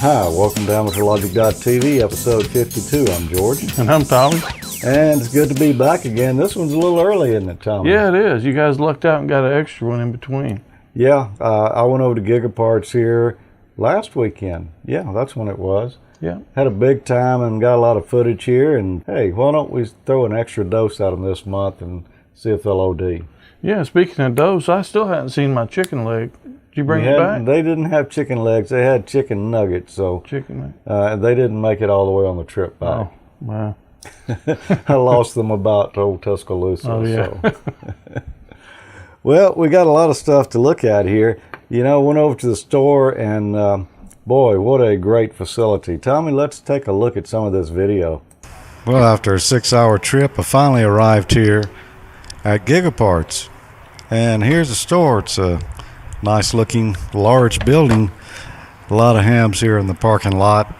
Hi, welcome to AmateurLogic.TV, episode 52. I'm George. And I'm Tommy. And it's good to be back again. This one's a little early, isn't it, Tommy? Yeah, it is. You guys lucked out and got an extra one in between. Yeah, I went over to GigaParts here last weekend. Yeah, that's when it was. Yeah. Had a big time and got a lot of footage here. And hey, why don't we throw an extra dose at them this month and see if they'll OD? Yeah, speaking of dose, I still hadn't seen my chicken leg. Did you bring it back? They didn't have chicken legs. They had chicken nuggets. So chicken leg. They didn't make it all the way on the trip back. Oh, wow. I lost them about Old Tuscaloosa. Oh, yeah. So. Well, we got a lot of stuff to look at here. You know, went over to the store and boy, what a great facility. Tommy, let's take a look at some of this video. Well, after a 6-hour trip, I finally arrived here at GigaParts. And here's the store. It's a nice looking large building. A lot of hams here in the parking lot.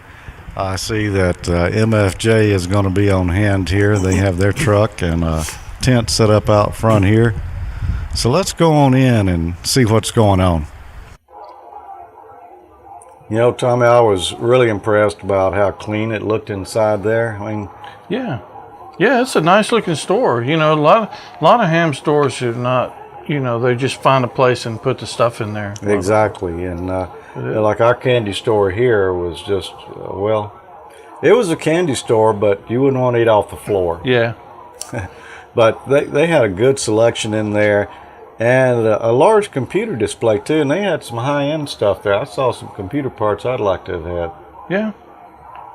I see that MFJ is going to be on hand here. They have their truck and a tent set up out front here. So let's go on in and see what's going on. You know, Tommy, I was really impressed about how clean it looked inside there. I mean, yeah, it's a nice looking store. You know, a lot of ham stores have not. You know, they just find a place and put the stuff in there. Exactly, and like our candy store here was just well, it was a candy store, but you wouldn't want to eat off the floor. Yeah. But they had a good selection in there. And a large computer display, too, and they had some high-end stuff there. I saw some computer parts I'd like to have had. Yeah,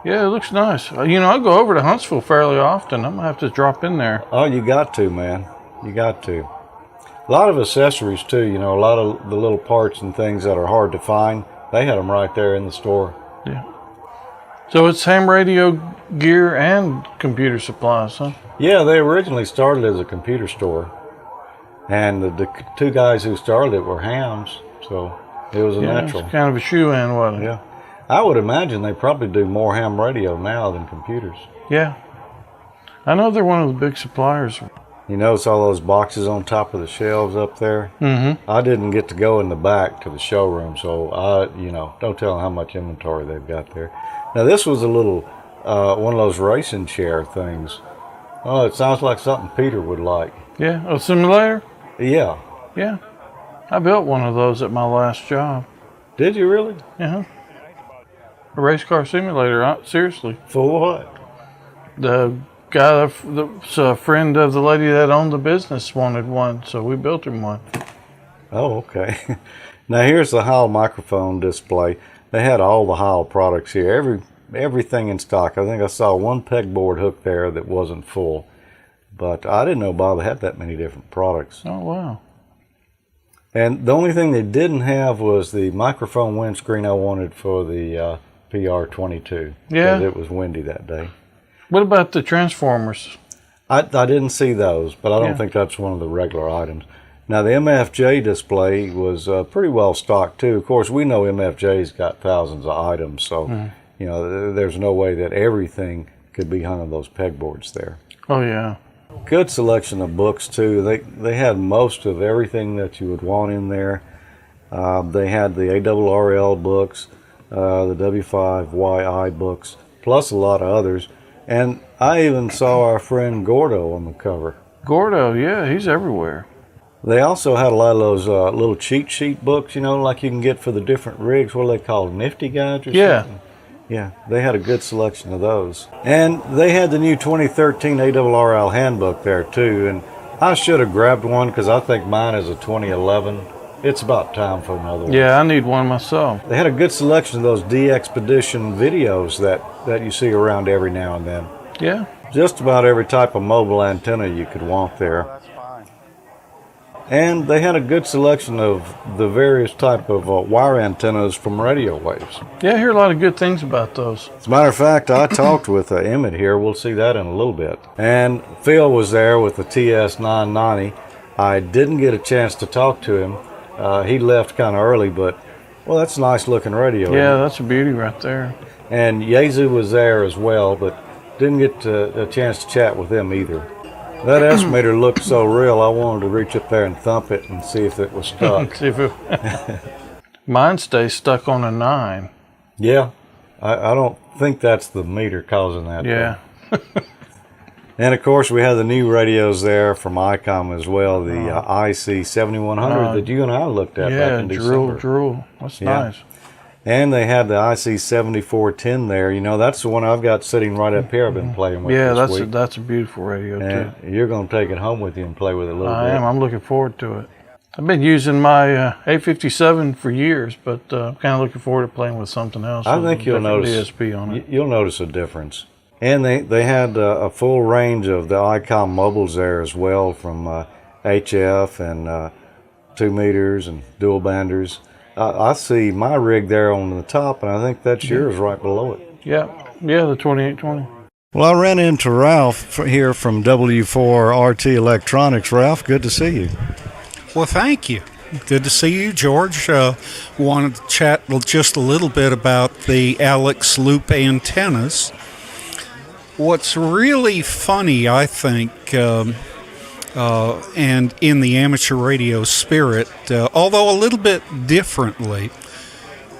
it looks nice. You know, I go over to Huntsville fairly often. I'm going to have to drop in there. Oh, you got to, man. You got to. A lot of accessories, too. You know, a lot of the little parts and things that are hard to find, they had them right there in the store. Yeah. So it's ham radio gear and computer supplies, huh? Yeah, they originally started as a computer store. And the two guys who started it were hams, so it was a natural. It's kind of a shoe-in, wasn't it? Yeah. I would imagine they probably do more ham radio now than computers. Yeah. I know they're one of the big suppliers. You notice all those boxes on top of the shelves up there? Mm-hmm. I didn't get to go in the back to the showroom, so don't tell them how much inventory they've got there. Now, this was a little, one of those racing chair things. Oh, it sounds like something Peter would like. Yeah, a simulator? Yeah. Yeah. I built one of those at my last job. Did you really? Yeah. A race car simulator, seriously. For what? The guy that's a friend of the lady that owned the business wanted one, so we built him one. Oh, okay. Now here's the Heil microphone display. They had all the Heil products here, everything in stock. I think I saw one pegboard hook there that wasn't full. But I didn't know Bob had that many different products. Oh, wow. And the only thing they didn't have was the microphone windscreen I wanted for the PR22. Yeah. Because it was windy that day. What about the transformers? I didn't see those, but I don't think that's one of the regular items. Now, the MFJ display was pretty well stocked, too. Of course, we know MFJ's got thousands of items, so, you know, there's no way that everything could be hung on those pegboards there. Oh, yeah. Good selection of books, too. They had most of everything that you would want in there. They had the ARRL books, the W5YI books, plus a lot of others. And I even saw our friend Gordo on the cover. Gordo, yeah, he's everywhere. They also had a lot of those little cheat sheet books, you know, like you can get for the different rigs. What are they called? Nifty Guides or something? Yeah, they had a good selection of those. And they had the new 2013 ARRL handbook there, too. And I should have grabbed one because I think mine is a 2011. It's about time for another one. Yeah, I need one myself. They had a good selection of those D-Expedition videos that you see around every now and then. Yeah. Just about every type of mobile antenna you could want there. And they had a good selection of the various type of wire antennas from radio waves. Yeah, I hear a lot of good things about those. As a matter of fact, I talked with Emmett here. We'll see that in a little bit. And Phil was there with the TS990. I didn't get a chance to talk to him. He left kind of early, but, well, that's a nice looking radio. Yeah, that's a beauty right there. And Yezu was there as well, but didn't get a chance to chat with them either. That estimator looked so real, I wanted to reach up there and thump it and see if it was stuck. Mine stays stuck on a 9. Yeah, I don't think that's the meter causing that. Yeah. And of course, we have the new radios there from ICOM as well, the IC 7100 that you and I looked at back in December. Drool. That's nice. And they had the IC 7410 there. You know, that's the one I've got sitting right up here. I've been playing with. Yeah, this week. that's a beautiful radio too. You're going to take it home with you and play with it a little bit. I am. I'm looking forward to it. I've been using my 857 for years, but I'm kind of looking forward to playing with something else. I think you'll notice DSP on it. You'll notice a difference. And they had a full range of the ICOM mobiles there as well, from HF and 2 meters and dual banders. I see my rig there on the top, and I think that's yours right below it. Yeah, the 2820. Well, I ran into Ralph here from W4RT Electronics. Ralph, good to see you. Well, thank you. Good to see you, George. Wanted to chat just a little bit about the Alex Loop antennas. What's really funny, I think, and in the amateur radio spirit, although a little bit differently,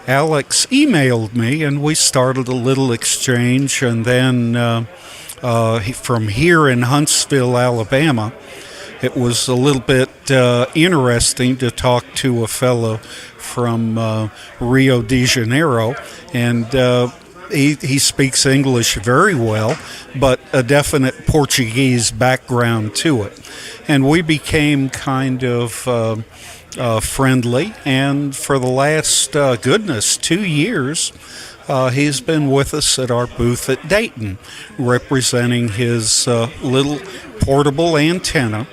Alex emailed me and we started a little exchange, and then from here in Huntsville, Alabama, it was a little bit interesting to talk to a fellow from Rio de Janeiro, and he speaks English very well, but a definite Portuguese background to it. And we became kind of friendly, and for the last, 2 years, he's been with us at our booth at Dayton, representing his little portable antenna.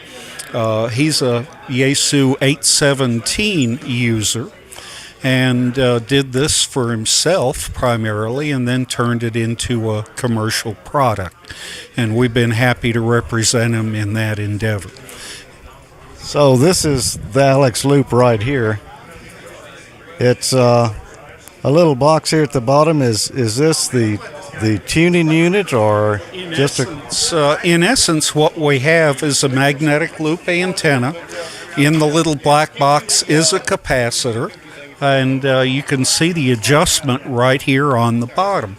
He's a Yaesu 817 user, and did this for himself primarily, and then turned it into a commercial product. And we've been happy to represent him in that endeavor. So this is the Alex Loop right here. It's a little box here at the bottom. Is this the tuning unit, or in essence, what we have is a magnetic loop antenna. In the little black box is a capacitor, and you can see the adjustment right here on the bottom.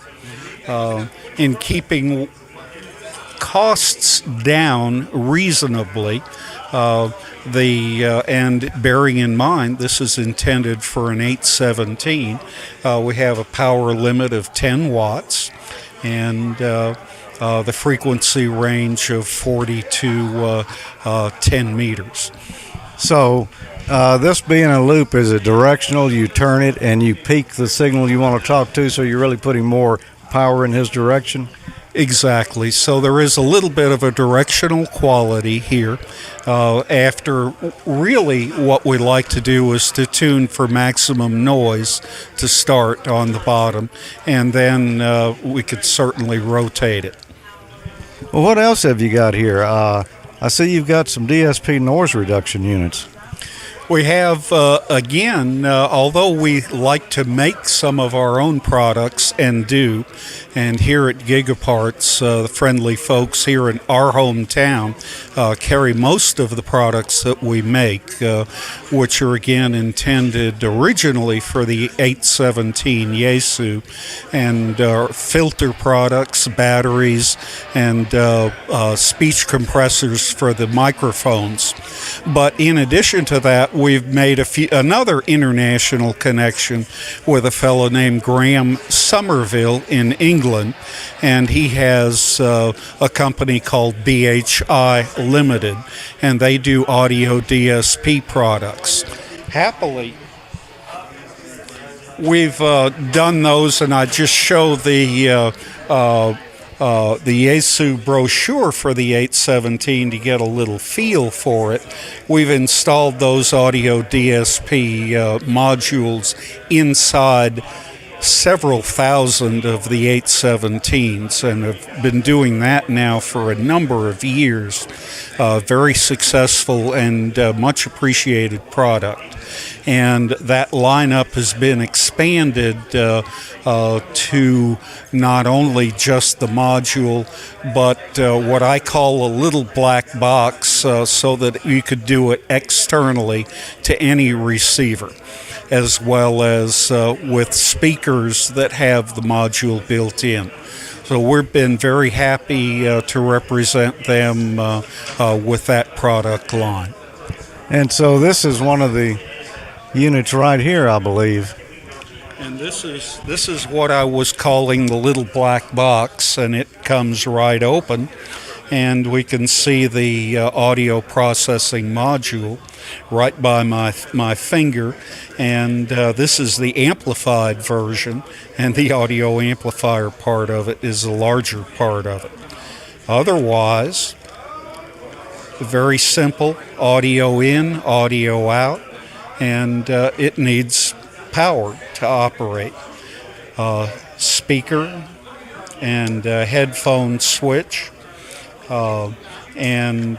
In keeping costs down reasonably, and bearing in mind this is intended for an 817, we have a power limit of 10 watts and the frequency range of 40 to 10 meters. So this being a loop, is it directional? You turn it and you peak the signal you want to talk to, so you're really putting more power in his direction? Exactly. So there is a little bit of a directional quality here. After really what we like to do is to tune for maximum noise to start on the bottom, and then we could certainly rotate it. Well, what else have you got here? I see you've got some DSP noise reduction units. We have, again, although we like to make some of our own products and do, and here at GigaParts, the friendly folks here in our hometown carry most of the products that we make, which are, again, intended originally for the 817 Yaesu, and filter products, batteries, and speech compressors for the microphones. But in addition to that, we've made another international connection with a fellow named Graham Somerville in England, and he has a company called BHI Limited, and they do audio DSP products. Happily, we've done those, and I just show the Yaesu brochure for the 817 to get a little feel for it. We've installed those audio DSP modules inside several thousand of the 817s, and have been doing that now for a number of years. Very successful and much appreciated product. And that lineup has been expanded to not only just the module, but what I call a little black box, so that you could do it externally to any receiver, as well as with speaker speakers that have the module built in. So we've been very happy to represent them with that product line. And so this is one of the units right here, I believe. And this is what I was calling the little black box, and it comes right open, and we can see the audio processing module right by my finger, and this is the amplified version, and the audio amplifier part of it is the larger part of it. Otherwise, very simple, audio in, audio out, and it needs power to operate. Speaker and headphone switch, and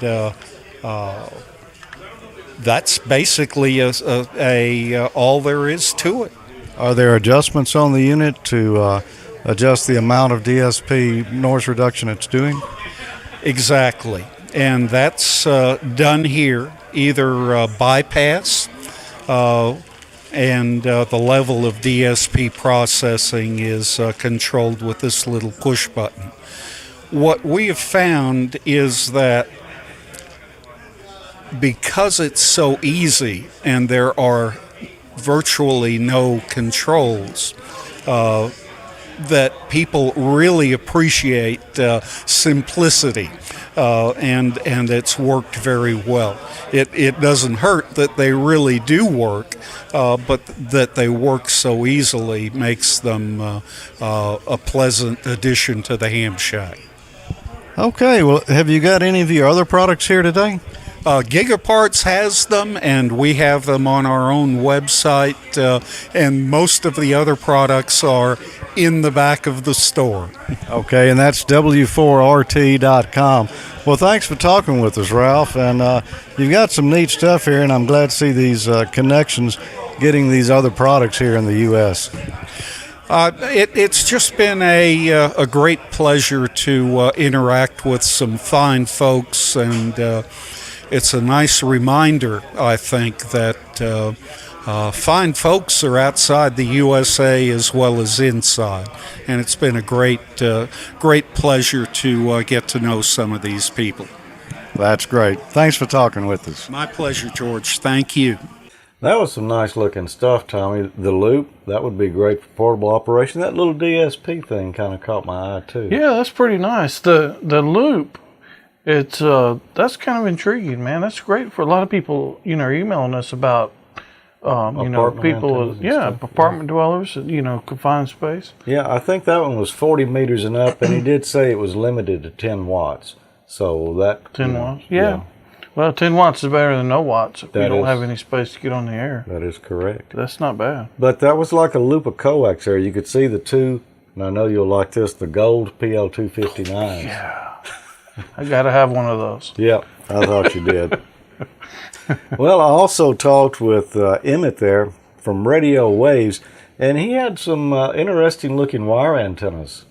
that's basically all there is to it. Are there adjustments on the unit to adjust the amount of DSP noise reduction it's doing? Exactly. And that's done here, either bypass and the level of DSP processing is controlled with this little push button. What we have found is that because it's so easy and there are virtually no controls, that people really appreciate simplicity, and it's worked very well. It doesn't hurt that they really do work, but that they work so easily makes them a pleasant addition to the ham shack. Okay, well, have you got any of your other products here today? GigaParts has them, and we have them on our own website, and most of the other products are in the back of the store. Okay, and that's W4RT.com. Well, thanks for talking with us, Ralph, and you've got some neat stuff here, and I'm glad to see these connections getting these other products here in the U.S. It's just been a great pleasure to interact with some fine folks, and it's a nice reminder, I think, that fine folks are outside the USA as well as inside. And it's been a great pleasure to get to know some of these people. That's great. Thanks for talking with us. My pleasure, George. Thank you. That was some nice looking stuff, Tommy. The loop, that would be great for portable operation. That little DSP thing kind of caught my eye, too. Yeah, that's pretty nice. The loop, it's that's kind of intriguing, man. That's great for a lot of people. Are emailing us about people with apartment dwellers, confined space. Yeah, I think that one was 40 meters and up, and he did say it was limited to 10 watts. So that 10 watts, yeah. Well, 10 watts is better than no watts if you don't have any space to get on the air. That is correct. That's not bad. But that was like a loop of coax there. You could see the two, and I know you'll like this, the gold PL259s. Yeah. I got to have one of those. Yep, I thought you did. Well, I also talked with Emmett there from Radio Waves, and he had some interesting looking wire antennas.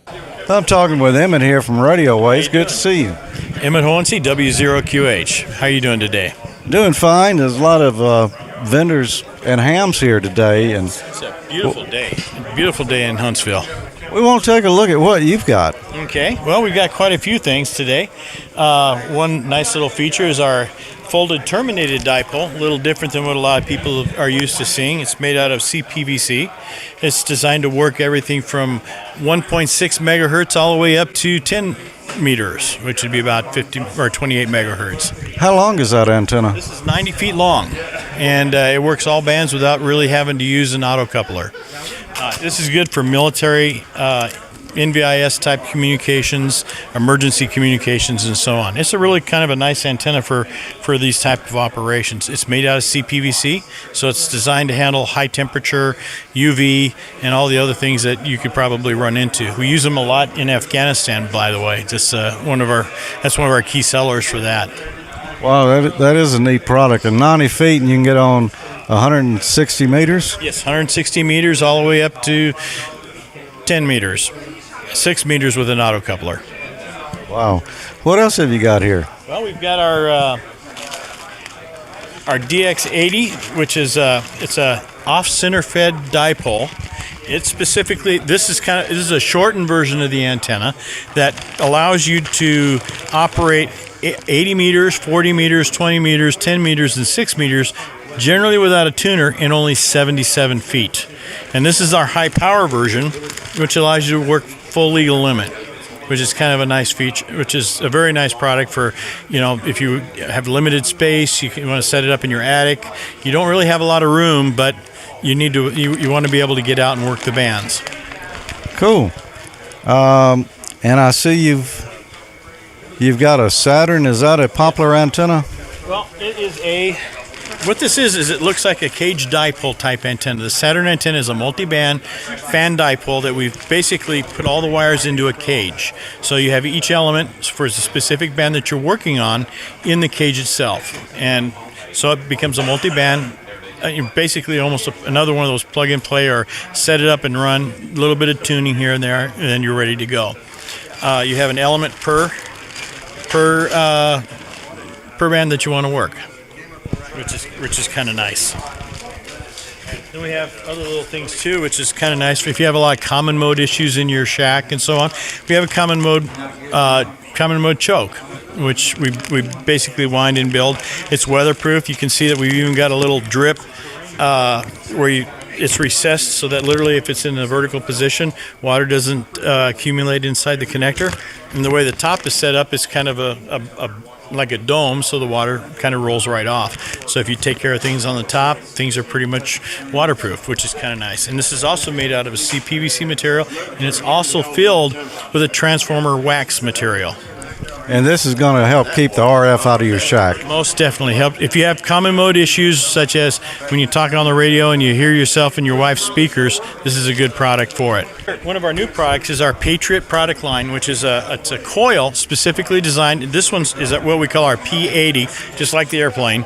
I'm talking with Emmett here from Radio Waves. Good to see you. Emmett Hornsey, W0QH. How are you doing today? Doing fine. There's a lot of vendors and hams here today. And it's a beautiful day. Beautiful day in Huntsville. We want to take a look at what you've got. Okay. Well, we've got quite a few things today. One nice little feature is our folded Terminated dipole, a little different than what a lot of people are used to seeing. It's made out of CPVC. It's designed to work everything from 1.6 megahertz all the way up to 10 meters, which would be about 50 or 28 megahertz. How long is that antenna? This is 90 feet long, and it works all bands without really having to use an auto coupler. This is good for military NVIS type communications, emergency communications, and so on. It's a really kind of a nice antenna for these type of operations. It's made out of CPVC, so it's designed to handle high temperature, UV, and all the other things that you could probably run into. We use them a lot in Afghanistan, by the way. Just one of our key sellers for that. Wow, that is a neat product. And 90 feet, and you can get on 160 meters? Yes, 160 meters all the way up to 10 meters. 6 meters with an auto coupler. Wow. What else have you got here? Well, we've got our DX80, which is it's a off-center fed dipole. It's specifically, this is a shortened version of the antenna that allows you to operate 80 meters, 40 meters, 20 meters, 10 meters, and 6 meters, generally without a tuner, in only 77 feet. And this is our high power version, which allows you to work full legal limit, which is kind of a nice feature, which is a very nice product for, if you have limited space, you want to set it up in your attic. You don't really have a lot of room, but you want to be able to get out and work the bands. Cool. And I see you've got a Saturn. Is that a poplar antenna? Well, it is what this is it looks like a cage dipole type antenna. The Saturn antenna is a multi-band fan dipole that we've basically put all the wires into a cage. So you have each element for the specific band that you're working on in the cage itself. And so it becomes a multi-band, basically almost another one of those plug and play or set it up and run, a little bit of tuning here and there, and then you're ready to go. You have an element per band that you want to work, which is kind of nice. Then we have other little things too, which is kind of nice if you have a lot of common mode issues in your shack and so on. We have a common mode choke, which we basically wind and build. It's weatherproof. You can see that we've even got a little drip where it's recessed so that literally if it's in a vertical position, water doesn't accumulate inside the connector. And the way the top is set up is kind of like a dome, so the water kind of rolls right off. So if you take care of things on the top, things are pretty much waterproof, which is kind of nice. And this is also made out of a CPVC material, and it's also filled with a transformer wax material. And this is going to help keep the RF out of your shack. Most definitely help. If you have common mode issues, such as when you're talking on the radio and you hear yourself in your wife's speakers, this is a good product for it. One of our new products is our Patriot product line, which is it's a coil specifically designed. This one is what we call our P80, just like the airplane.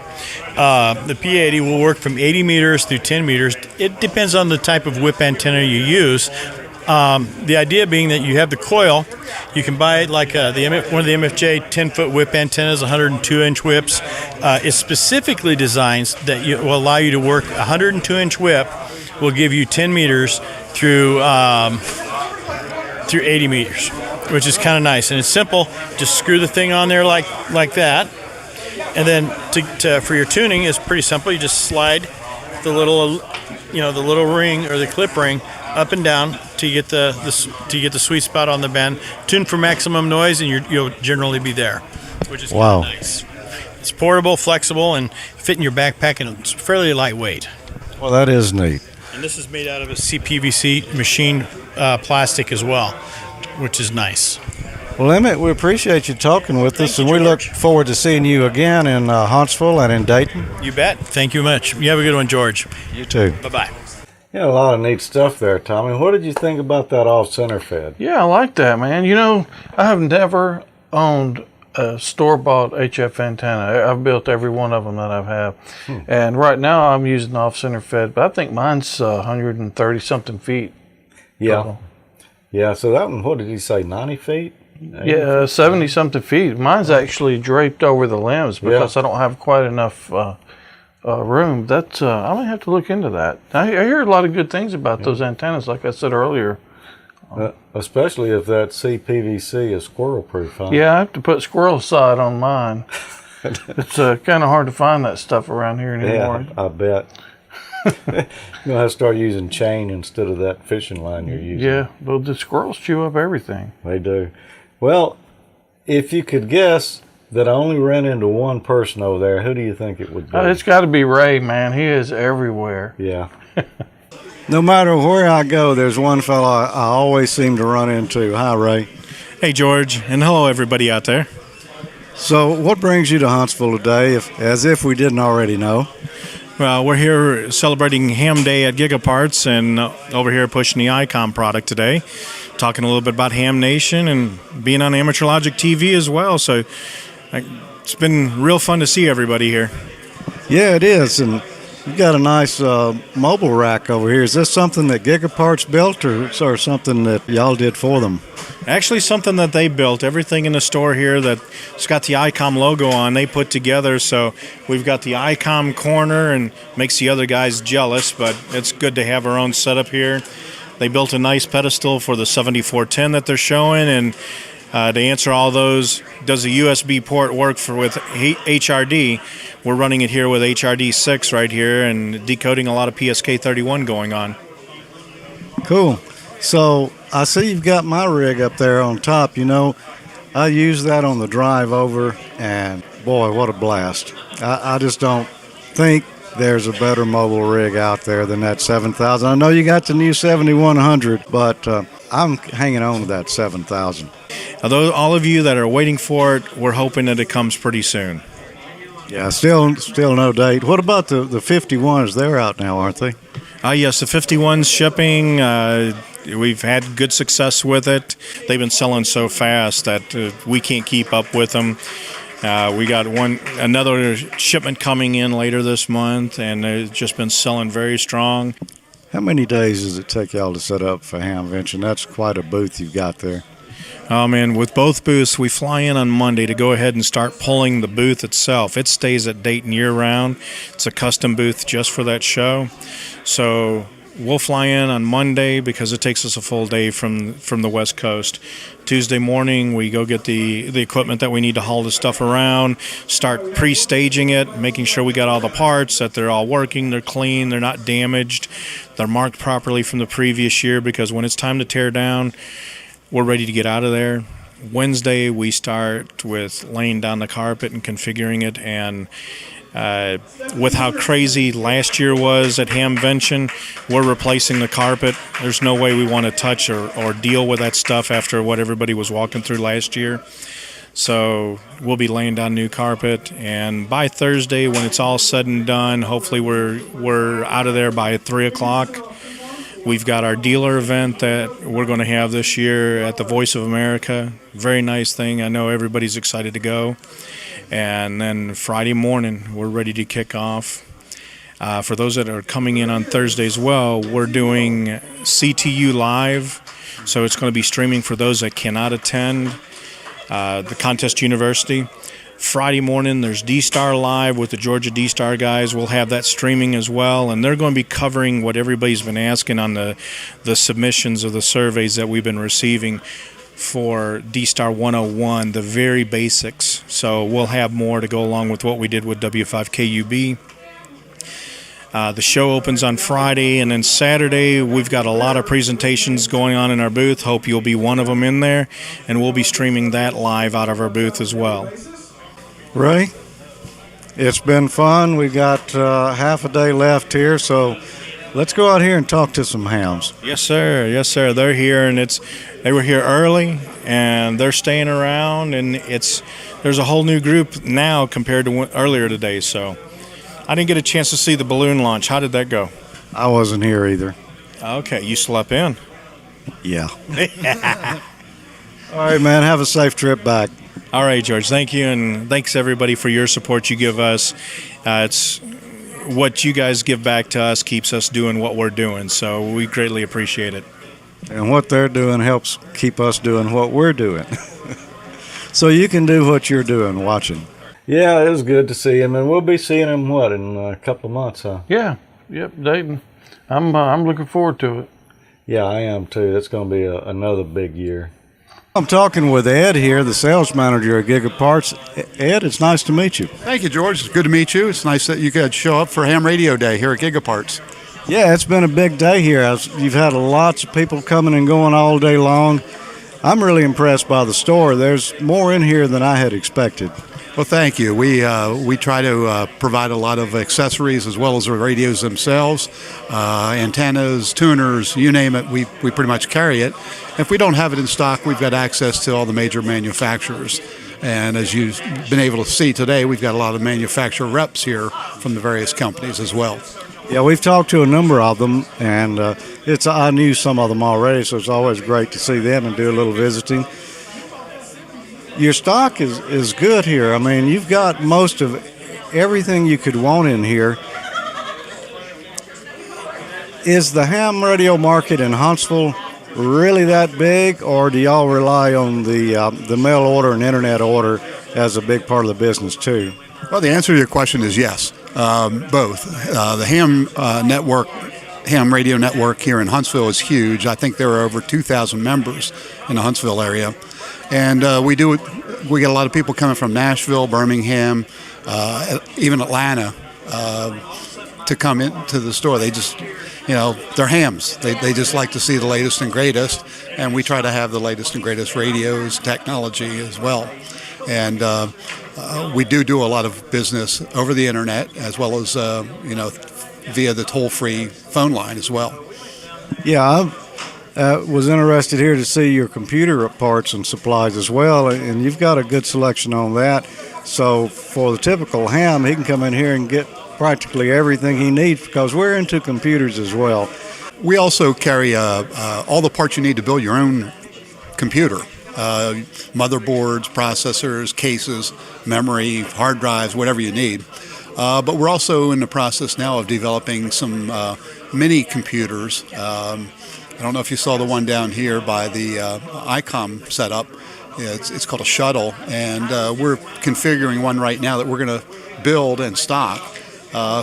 The P80 will work from 80 meters through 10 meters. It depends on the type of whip antenna you use. The idea being that you have the coil, you can buy it like one of the MFJ 10-foot whip antennas, 102-inch whips. It's specifically designed that will allow you to work 102-inch whip, will give you 10 meters through 80 meters, which is kind of nice. And it's simple. Just screw the thing on there like that. And then for your tuning, it's pretty simple. You just slide the little ring or the clip ring up and down to get the sweet spot on the band. Tune for maximum noise, and you'll generally be there, which is wow. Kind of nice. It's portable, flexible, and fit in your backpack, and it's fairly lightweight. Well, that is neat. And this is made out of a CPVC machine plastic as well, which is nice. Well, Emmett, we appreciate you talking with us, and we look forward to seeing you again in Huntsville and in Dayton. You bet. Thank you much. You have a good one, George. You too. Bye-bye. Yeah, a lot of neat stuff there, Tommy. What did you think about that off-center fed? Yeah, I like that, man. I have never owned a store-bought HF antenna. I've built every one of them that I've had. And right now I'm using off-center fed, but I think mine's 130-something feet. Yeah. Total. Yeah, so that one, what did he say, 90 feet? Yeah, 70-something feet. Mine's actually draped over the limbs because I don't have quite enough room. That's I might have to look into that. I hear a lot of good things about those antennas, like I said earlier. Especially if that CPVC is squirrel proof, huh? Yeah, I have to put squirrel side on mine. It's kind of hard to find that stuff around here anymore. Yeah, I bet. You're going to have to start using chain instead of that fishing line you're using. Yeah, well, the squirrels chew up everything. They do. Well, if you could guess that I only ran into one person over there, who do you think it would be? It's got to be Ray, man. He is everywhere. Yeah. No matter where I go, there's one fella I always seem to run into. Hi, Ray. Hey, George, and hello, everybody out there. So what brings you to Huntsville today, as if we didn't already know? Well, we're here celebrating Ham Day at GigaParts, and over here pushing the ICOM product today, talking a little bit about Ham Nation and being on AmateurLogic.TV as well. So it's been real fun to see everybody here. Yeah, it is. And You've got a nice mobile rack over here. Is this something that GigaParts built or something that y'all did for them? Actually, something that they built. Everything in the store here that's got the ICOM logo on, they put together. So we've got the ICOM corner, and makes the other guys jealous, but it's good to have our own setup here. They built a nice pedestal for the 7410 that they're showing, and to answer all those, does the USB port work with HRD? We're running it here with HRD6 right here and decoding a lot of PSK31 going on. Cool. So I see you've got my rig up there on top. You know, I use that on the drive over, and boy, what a blast. I just don't think there's a better mobile rig out there than that 7000. I know you got the new 7100, but I'm hanging on to that 7000. Although all of you that are waiting for it, we're hoping that it comes pretty soon. Yeah, still no date. What about the 51s? They're out now, aren't they? Yes, the 51's shipping. We've had good success with it. They've been selling so fast that we can't keep up with them. We got another shipment coming in later this month, and it's just been selling very strong. How many days does it take y'all to set up for Hamvention? That's quite a booth you've got there. Oh, man, with both booths, we fly in on Monday to go ahead and start pulling the booth itself. It stays at Dayton year-round. It's a custom booth just for that show. So we'll fly in on Monday because it takes us a full day from the West Coast. Tuesday morning, we go get the equipment that we need to haul the stuff around, start pre-staging it, making sure we got all the parts, that they're all working, they're clean, they're not damaged, they're marked properly from the previous year, because when it's time to tear down, we're ready to get out of there. Wednesday, we start with laying down the carpet and configuring it, and with how crazy last year was at Hamvention, we're replacing the carpet. There's no way we want to touch or deal with that stuff after what everybody was walking through last year. So we'll be laying down new carpet, and by Thursday, when it's all said and done, hopefully we're out of there by 3 o'clock. We've got our dealer event that we're going to have this year at the Voice of America. Very nice thing. I know everybody's excited to go. And then Friday morning, we're ready to kick off. For those that are coming in on Thursday as well, we're doing CTU Live. So it's going to be streaming for those that cannot attend the Contest University. Friday morning, there's D-Star Live with the Georgia D-Star guys. We'll have that streaming as well, and they're going to be covering what everybody's been asking on the submissions of the surveys that we've been receiving for D-Star 101, the very basics. So we'll have more to go along with what we did with W5KUB. The show opens on Friday, and then Saturday we've got a lot of presentations going on in our booth. Hope you'll be one of them in there, and we'll be streaming that live out of our booth as well. Ray, it's been fun. We got half a day left here, so let's go out here and talk to some hams. Yes, sir. Yes, sir. They're here, and they were here early, and they're staying around, and there's a whole new group now compared to earlier today. So I didn't get a chance to see the balloon launch. How did that go? I wasn't here either. Okay, you slept in. Yeah. All right, man. Have a safe trip back. All right, George. Thank you, and thanks everybody for your support you give us. It's what you guys give back to us keeps us doing what we're doing, so we greatly appreciate it. And what they're doing helps keep us doing what we're doing. So you can do what you're doing, watching. Yeah, it was good to see him, and we'll be seeing him, in a couple of months, huh? Yeah, yep, Dayton. I'm looking forward to it. Yeah, I am too. It's going to be another big year. I'm talking with Ed here, the sales manager at GigaParts. Ed, it's nice to meet you. Thank you, George. It's good to meet you. It's nice that you could show up for Ham Radio Day here at GigaParts. Yeah, it's been a big day here. You've had lots of people coming and going all day long. I'm really impressed by the store. There's more in here than I had expected. Well, thank you. We try to provide a lot of accessories as well as the radios themselves, antennas, tuners, you name it. We pretty much carry it. If we don't have it in stock, we've got access to all the major manufacturers. And as you've been able to see today, we've got a lot of manufacturer reps here from the various companies as well. Yeah, we've talked to a number of them, and I knew some of them already, so it's always great to see them and do a little visiting. Your stock is good here. I mean, you've got most of everything you could want in here. Is the ham radio market in Huntsville really that big, or do y'all rely on the mail order and internet order as a big part of the business too? Well, the answer to your question is yes, both. The ham radio network here in Huntsville is huge. I think there are over 2,000 members in the Huntsville area, and we get a lot of people coming from Nashville, Birmingham, even Atlanta to come into the store. They just, they're hams. They just like to see the latest and greatest, and we try to have the latest and greatest radios, technology as well. And we do a lot of business over the internet as well as, via the toll-free phone line as well. Yeah, I was interested here to see your computer parts and supplies as well, and you've got a good selection on that. So for the typical ham, he can come in here and get practically everything he needs because we're into computers as well. We also carry all the parts you need to build your own computer. Motherboards, processors, cases, memory, hard drives, whatever you need. But we're also in the process now of developing some mini computers. I don't know if you saw the one down here by the ICOM setup. It's called a shuttle, and we're configuring one right now that we're going to build and stock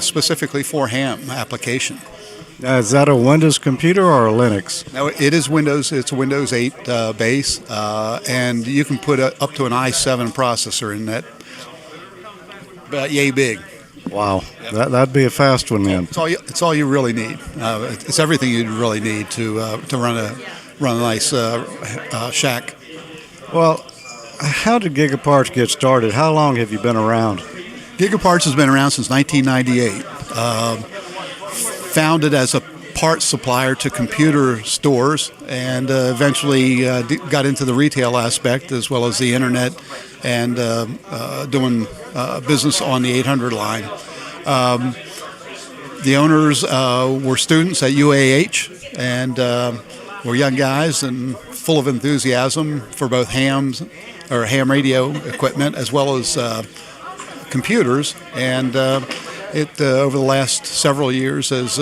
specifically for ham application. Is that a Windows computer or a Linux? No, it is Windows. It's a Windows 8 base, and you can put up to an i7 processor in that, about yay big. Wow, that'd be a fast one then. It's all you really need. It's everything you really need to run a nice shack. Well, how did GigaParts get started? How long have you been around? GigaParts has been around since 1998. Founded as a parts supplier to computer stores, and eventually got into the retail aspect as well as the internet and doing business on the 800 line. The owners were students at UAH and were young guys and full of enthusiasm for both ham radio equipment as well as computers, and over the last several years has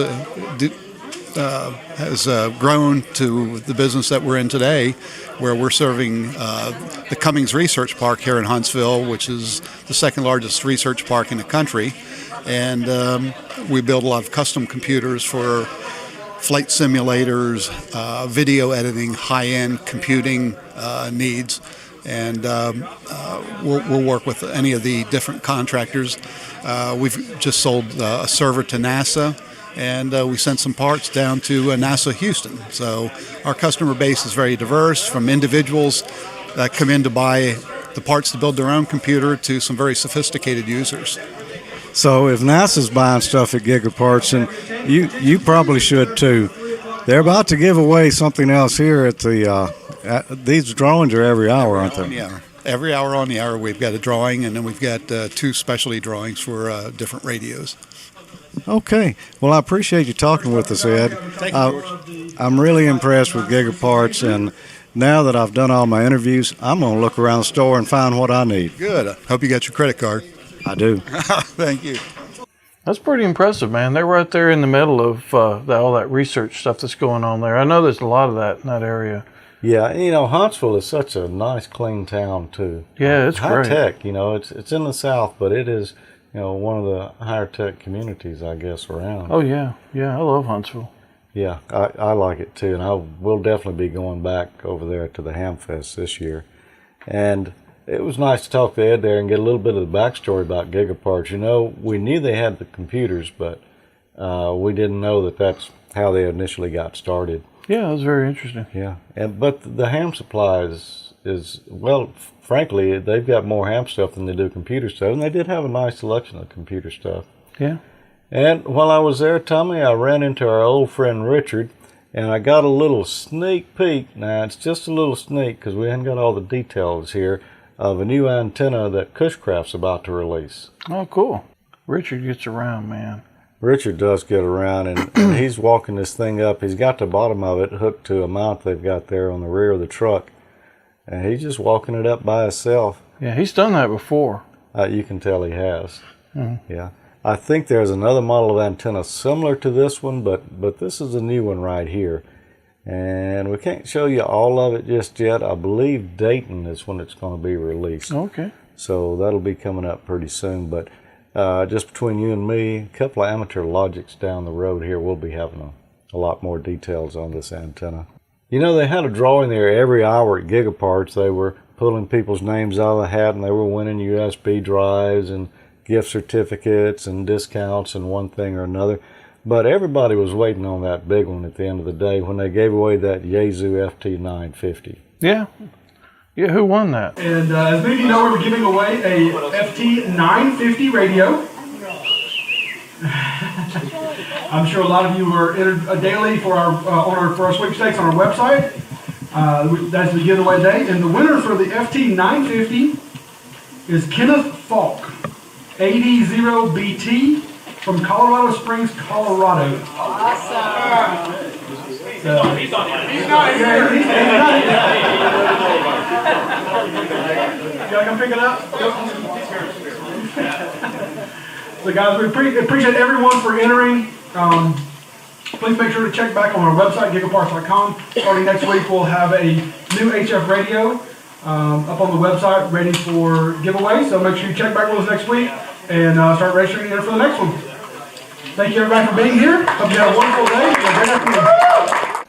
grown to the business that we're in today, where we're serving the Cummings Research Park here in Huntsville, which is the second largest research park in the country. And we build a lot of custom computers for flight simulators, video editing, high-end computing needs. And we'll work with any of the different contractors. We've just sold a server to NASA, and we sent some parts down to NASA Houston. So our customer base is very diverse, from individuals that come in to buy the parts to build their own computer to some very sophisticated users. So if NASA's buying stuff at GigaParts, and you probably should too, they're about to give away something else here at the these drawings are every hour, aren't they? Yeah, every hour on the hour we've got a drawing, and then we've got two specialty drawings for different radios. Okay. Well, I appreciate you talking with us, Ed. Thank you, George. I'm really impressed with GigaParts, and now that I've done all my interviews, I'm going to look around the store and find what I need. Good. I hope you got your credit card. I do. Thank you. That's pretty impressive, man. They're right there in the middle of all that research stuff that's going on there. I know there's a lot of that in that area. Yeah, Huntsville is such a nice, clean town too. Yeah, it's high great. Tech. It's in the South, but it is one of the higher tech communities, I guess, around. Oh yeah, I love Huntsville. Yeah, I like it too, and I will definitely be going back over there to the Ham Fest this year. And it was nice to talk to Ed there and get a little bit of the backstory about GigaParts. We knew they had the computers, but we didn't know that that's how they initially got started. Yeah, it was very interesting. Yeah, but the ham supply is well, frankly, they've got more ham stuff than they do computer stuff, and they did have a nice selection of computer stuff. Yeah. And while I was there, Tommy, I ran into our old friend Richard, and I got a little sneak peek. Now, it's just a little sneak because we haven't got all the details here of a new antenna that Cushcraft's about to release. Oh, cool. Richard gets around, man. Richard does get around, and he's walking this thing up. He's got the bottom of it hooked to a mount they've got there on the rear of the truck, and he's just walking it up by himself. Yeah, he's done that before. You can tell he has. Mm-hmm. Yeah. I think there's another model of antenna similar to this one, but this is a new one right here. And we can't show you all of it just yet. I believe Dayton is when it's going to be released. Okay. So that'll be coming up pretty soon. But just between you and me, a couple of AmateurLogics down the road here, we'll be having a lot more details on this antenna. You know, they had a drawing there every hour at GigaParts. They were pulling people's names out of the hat, and they were winning USB drives and gift certificates and discounts and one thing or another. But everybody was waiting on that big one at the end of the day when they gave away that Yaesu FT950. Yeah. Yeah, who won that? And as many of you know, we're giving away a FT950 radio. I'm sure a lot of you are entered daily for our sweepstakes on our website. That's the giveaway day. And the winner for the FT950 is Kenneth Falk, AD0BT from Colorado Springs, Colorado. Awesome. He's not here. Gotta come pick it up. So guys, we appreciate everyone for entering. Please make sure to check back on our website, GigaParts.com. Starting next week, we'll have a new HF radio up on the website ready for giveaway. So make sure you check back with us next week and start registering for the next one. Thank you everybody for being here. Hope you have a wonderful day and a great afternoon.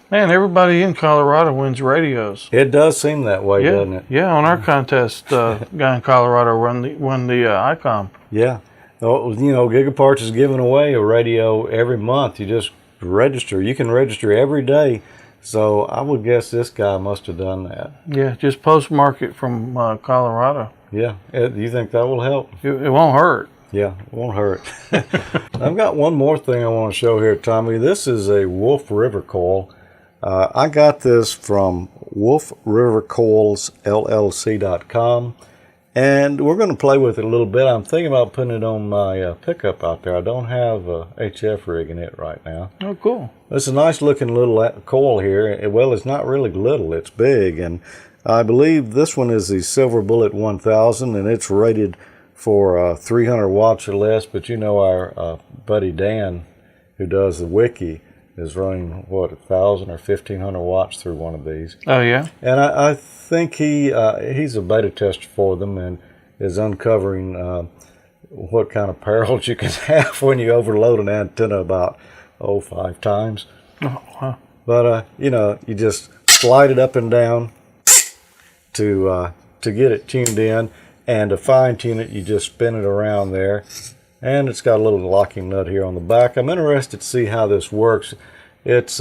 Man, everybody in Colorado wins radios. It does seem that way, Yeah, doesn't it? yeah. On our contest, guy in Colorado won the ICOM. Yeah. Oh, you know, GigaParts is giving away a radio every month. You just register. You can register every day. So I would guess this guy must have done that. Yeah, just postmark it from Colorado. Yeah. Do you think that will help? It won't hurt. Yeah, it won't hurt. I've got one more thing I want to show here, Tommy. This is a Wolf River coil. I got this from wolfrivercoilsllc.com, and we're going to play with it a little bit. I'm thinking about putting it on my pickup out there. I don't have a HF rig in it right now. Oh, cool. It's a nice looking little coil here. Well, it's not really little, it's big, and I believe this one is the Silver Bullet 1000, and it's rated for 300 watts or less. But you know, our buddy Dan, who does the wiki, is running, what, 1,000 or 1,500 watts through one of these. Oh, yeah? And I think he's a beta tester for them and is uncovering what kind of perils you can have when you overload an antenna about, 5 times. Oh, wow. But, you know, you just slide it up and down to get it tuned in. And to fine tune it, you just spin it around there. And it's got a little locking nut here on the back. I'm interested to see how this works. It's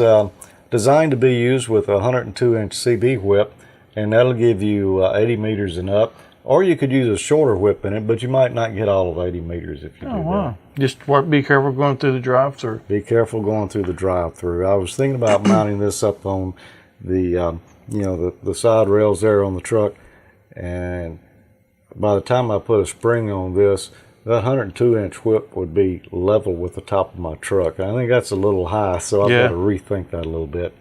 designed to be used with a 102-inch CB whip, and that'll give you 80 meters and up. Or you could use a shorter whip in it, but you might not get all of 80 meters if you do that. Just be careful going through the drive-through. Be careful going through the drive-through. I was thinking about mounting this up on the, the side rails there on the truck, and by the time I put a spring on this, that 102-inch whip would be level with the top of my truck. I think that's a little high, so I've got to rethink that a little bit.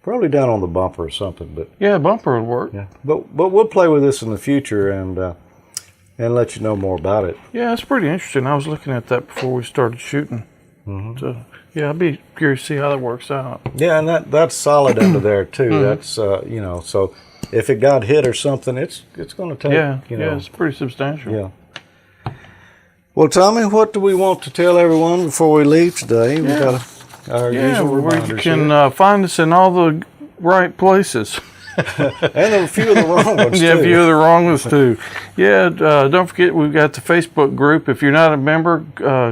Probably down on the bumper or something, but yeah, bumper would work. Yeah, but we'll play with this in the future and let you know more about it. Yeah, it's pretty interesting. I was looking at that before we started shooting. Mm-hmm. So yeah, I'd be curious to see how that works out. Yeah, and that's solid under there too. Mm-hmm. That's so if it got hit or something, it's going to take. Yeah, it's pretty substantial. Yeah. Well, Tommy, what do we want to tell everyone before we leave today? We got our usual reminders. You can find us in all the right places. And a few of the wrong ones, too. Yeah, a few of the wrong ones, too. Yeah, don't forget, we've got the Facebook group. If you're not a member,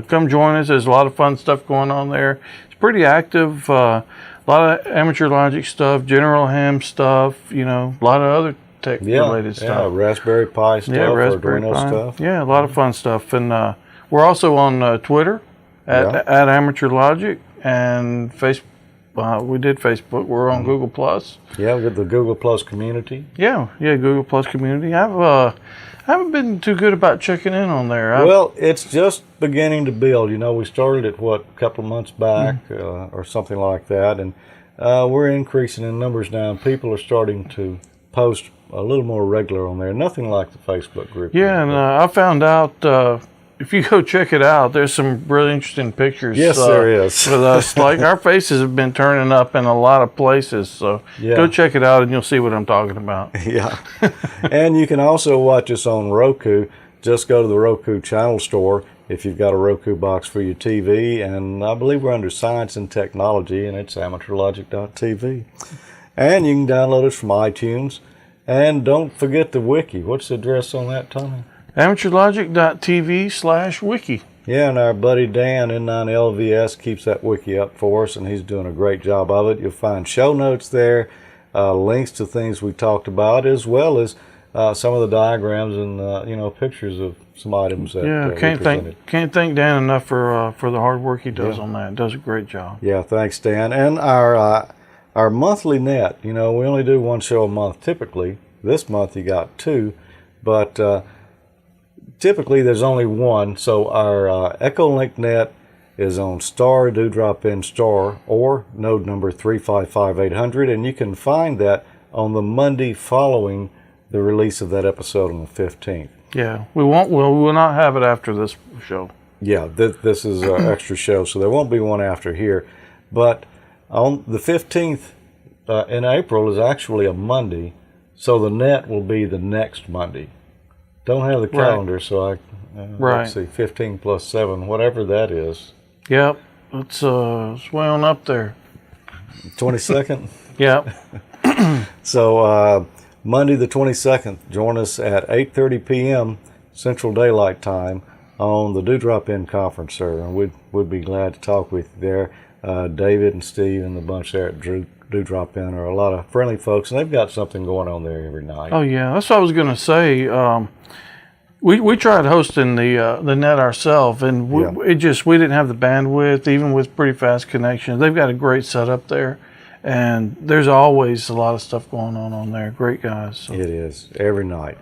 come join us. There's a lot of fun stuff going on there. It's pretty active. A lot of AmateurLogic stuff, General Ham stuff, a lot of other tech-related stuff. Yeah, Raspberry Pi stuff, Raspberry Arduino Pi stuff. Yeah, a lot of fun stuff. And we're also on Twitter at AmateurLogic, and Facebook. We did Facebook. We're on Google Plus. Yeah, we got the Google Plus community. Yeah, Google Plus community. I haven't been too good about checking in on there. Well, it's just beginning to build. We started it a couple of months back or something like that, and we're increasing in numbers now. And people are starting to post a little more regular on there. Nothing like the Facebook group. Yeah, and I found out if you go check it out, there's some really interesting pictures. Yes, there is. With us, like our faces have been turning up in a lot of places. So go check it out, and you'll see what I'm talking about. Yeah. And you can also watch us on Roku. Just go to the Roku channel store if you've got a Roku box for your TV. And I believe we're under Science and Technology, and it's AmateurLogic.TV. And you can download us from iTunes. And don't forget the wiki. What's the address on that, Tommy? AmateurLogic.TV/wiki. Yeah, and our buddy Dan, N9LVS, keeps that wiki up for us, and he's doing a great job of it. You'll find show notes there, links to things we talked about, as well as some of the diagrams and pictures of some items that can't thank Dan enough for the hard work he does on that. Does a great job. Yeah, thanks, Dan. And our monthly net, we only do one show a month typically. This month you got two, but typically there's only one. So our Echolink net is on star Dewdrop in star or node number 355800, and you can find that on the Monday following the release of that episode on the 15th. Yeah, we will not have it after this show. Yeah, this is an extra show, so there won't be one after here. But on the 15th in April is actually a Monday, so the net will be the next Monday. Don't have the calendar, so let's see, 15 plus 7, whatever that is. Yep, it's way on up there. 22nd? Yep. So Monday the 22nd, join us at 8:30 p.m. Central Daylight Time on the Dewdrop In Conference, sir. And we'd be glad to talk with you there. David and Steve and the bunch there at Dewdrop In are a lot of friendly folks, and they've got something going on there every night. Oh, yeah, that's what I was going to say. We tried hosting the net ourselves, and we didn't have the bandwidth, even with pretty fast connections. They've got a great setup there, and there's always a lot of stuff going on there. Great guys. So. It is, every night.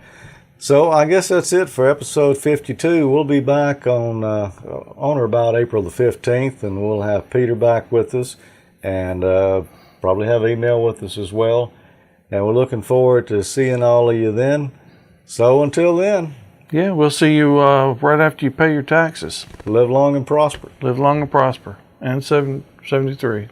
So I guess that's it for episode 52. We'll be back on or about April the 15th, and we'll have Peter back with us, and probably have email with us as well. And we're looking forward to seeing all of you then. So until then. Yeah, we'll see you right after you pay your taxes. Live long and prosper. Live long and prosper. And 73.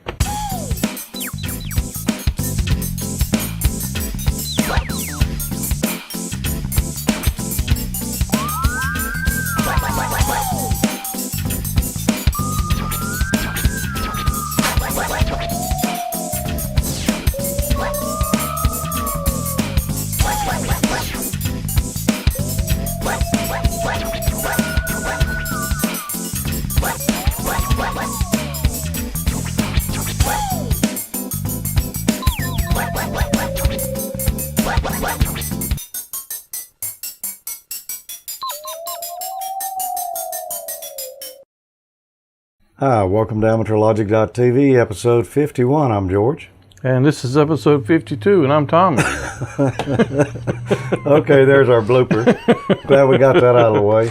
Hi, welcome to AmateurLogic.TV, episode 51. I'm George. And this is episode 52, and I'm Tommy. Okay, there's our blooper. Glad we got that out of the way.